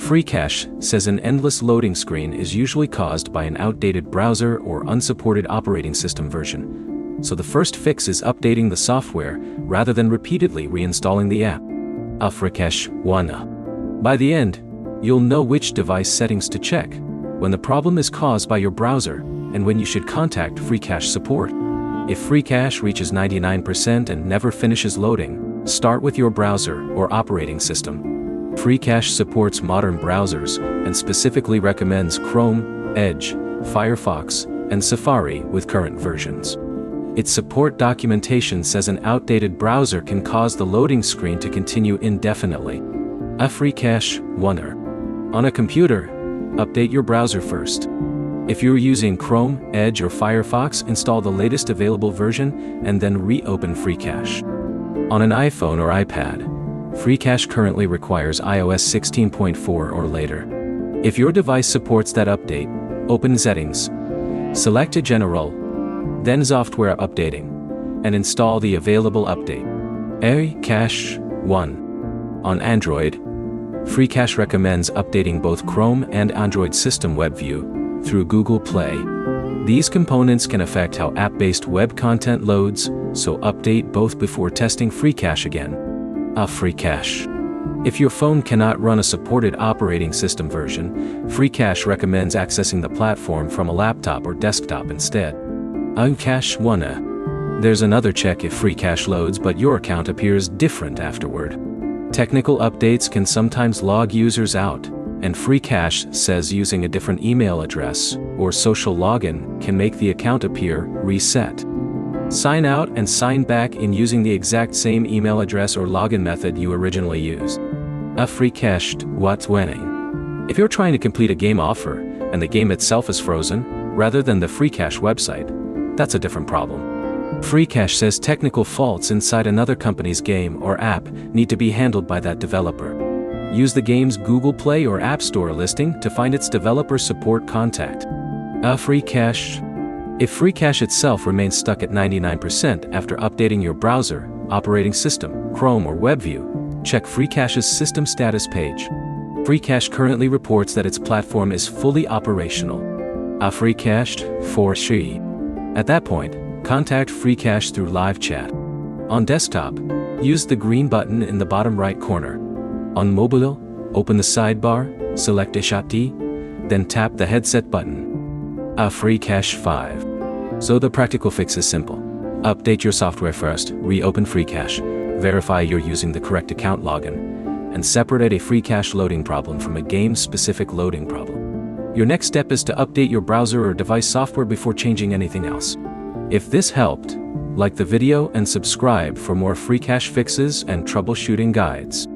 Freecash says an endless loading screen is usually caused by an outdated browser or unsupported operating system version, so the first fix is updating the software rather than repeatedly reinstalling the app. Freecash 1. By the end, you'll know which device settings to check, when the problem is caused by your browser, and when you should contact Freecash support. If Freecash reaches 99% and never finishes loading, start with your browser or operating system. Freecash supports modern browsers and specifically recommends Chrome, Edge, Firefox, and Safari with current versions. Its support documentation says an outdated browser can cause the loading screen to continue indefinitely. Freecash 1. On a computer, update your browser first. If you're using Chrome, Edge, or Firefox, install the latest available version and then reopen Freecash. On an iPhone or iPad, Freecash currently requires iOS 16.4 or later. If your device supports that update, open Settings, select a General, then Software Updating, and install the available update. Freecash 1. On Android, Freecash recommends updating both Chrome and Android System WebView through Google Play. These components can affect how app-based web content loads, so update both before testing Freecash again. Freecash. If your phone cannot run a supported operating system version, Freecash recommends accessing the platform from a laptop or desktop instead. Freecash 1. There's another check if Freecash loads but your account appears different afterward. Technical updates can sometimes log users out, and Freecash says using a different email address or social login can make the account appear reset. Sign out and sign back in using the exact same email address or login method you originally used. Freecash 2. If you're trying to complete a game offer and the game itself is frozen, rather than the Freecash website, that's a different problem. Freecash says technical faults inside another company's game or app need to be handled by that developer. Use the game's Google Play or App Store listing to find its developer support contact. Freecash. If Freecash itself remains stuck at 99% after updating your browser, operating system, Chrome or WebView, check Freecash's system status page. Freecash currently reports that its platform is fully operational. Freecash 4. At that point, contact Freecash through live chat. On desktop, use the green button in the bottom right corner. On mobile, open the sidebar, select Ishati, then tap the headset button. Freecash 5. So the practical fix is simple. Update your software first, reopen Freecash, verify you're using the correct account login, and separate a Freecash loading problem from a game-specific loading problem. Your next step is to update your browser or device software before changing anything else. If this helped, like the video and subscribe for more Freecash fixes and troubleshooting guides.